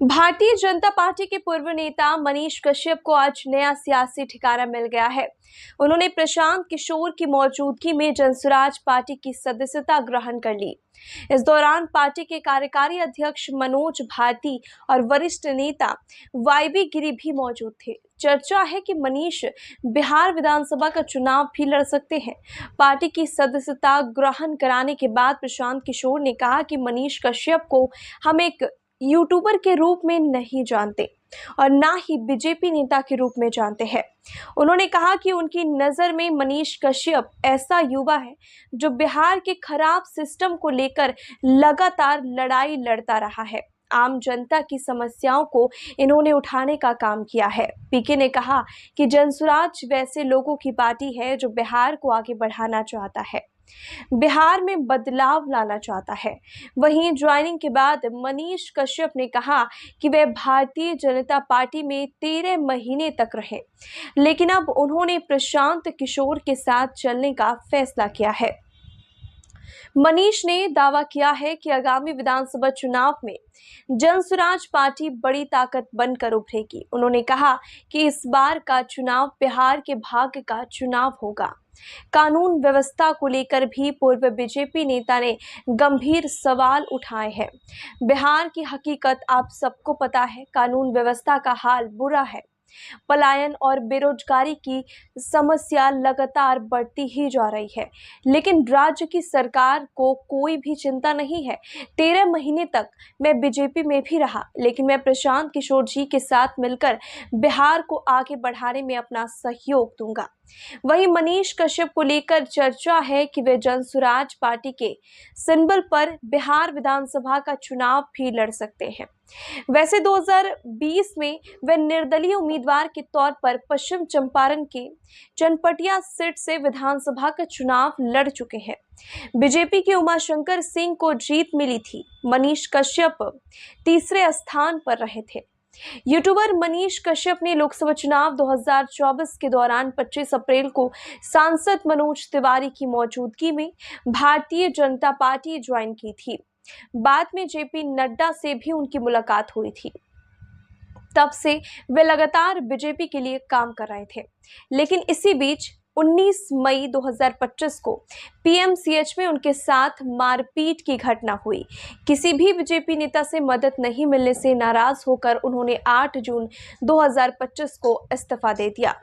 Bharatiya Janata party के पूर्व नेता मनीष कश्यप को आज नया सियासी ठिकाना मिल गया है। उन्होंने प्रशांत किशोर की मौजूदगी में जनसुराज पार्टी की सदस्यता ग्रहण कर ली। इस दौरान पार्टी के कार्यकारी अध्यक्ष मनोज भारती और वरिष्ठ नेता वाईबी गिरी भी मौजूद थे। चर्चा है कि मनीष बिहार विधानसभा का चुनाव भी लड़ सकते हैं। पार्टी की सदस्यता ग्रहण कराने के बाद प्रशांत किशोर ने कहा कि मनीष कश्यप को हम एक यूट्यूबर के रूप में नहीं जानते और ना ही बीजेपी नेता के रूप में जानते हैं। उन्होंने कहा कि उनकी नज़र में मनीष कश्यप ऐसा युवा है जो बिहार के खराब सिस्टम को लेकर लगातार लड़ाई लड़ता रहा है। आम जनता की समस्याओं को इन्होंने उठाने का काम किया है। पीके ने कहा कि जनसुराज वैसे लोगों की पार्टी है जो बिहार को आगे बढ़ाना चाहता है, बिहार में बदलाव लाना चाहता है। वहीं ज्वाइनिंग के बाद मनीष कश्यप ने कहा कि वे भारतीय जनता पार्टी में 13 महीने तक रहे, लेकिन अब उन्होंने प्रशांत किशोर के साथ चलने का फैसला किया है। मनीष ने दावा किया है कि आगामी विधानसभा चुनाव में जनसुराज पार्टी बड़ी ताकत बनकर उभरेगी। उन्होंने कहा कि इस बार का चुनाव बिहार के भाग्य का चुनाव होगा। कानून व्यवस्था को लेकर भी पूर्व बीजेपी नेता ने गंभीर सवाल उठाए हैं। बिहार की हकीकत आप सबको पता है, कानून व्यवस्था का हाल बुरा है। पलायन और बेरोजगारी की समस्या लगातार बढ़ती ही जा रही है, लेकिन राज्य की सरकार को कोई भी चिंता नहीं है। 13 महीने तक मैं बीजेपी में भी रहा, लेकिन मैं प्रशांत किशोर जी के साथ मिलकर बिहार को आगे बढ़ाने में अपना सहयोग दूंगा। वहीं मनीष कश्यप को लेकर चर्चा है कि वे जनसुराज पार्टी के सिंबल पर बिहार विधानसभा का चुनाव भी लड़ सकते हैं। वैसे 2020 में वे निर्दलीय उम्मीदवार के तौर पर पश्चिम चंपारण के चनपटिया सीट से विधानसभा का चुनाव लड़ चुके हैं। बीजेपी के उमाशंकर सिंह को जीत मिली थी। मनीष कश्यप तीसरे स्थान पर रहे थे। यूट्यूबर मनीष कश्यप ने लोकसभा चुनाव 2024 के दौरान 25 अप्रैल को सांसद मनोज तिवारी की मौजूदगी में भारतीय जनता पार्टी ज्वाइन की थी। बाद में जेपी नड्डा से भी उनकी मुलाकात हुई थी। तब से वे लगातार बीजेपी के लिए काम कर रहे थे, लेकिन इसी बीच 19 मई 2025 को पीएमसीएच में उनके साथ मारपीट की घटना हुई। किसी भी बीजेपी नेता से मदद नहीं मिलने से नाराज होकर उन्होंने 8 जून 2025 को इस्तीफा दे दिया।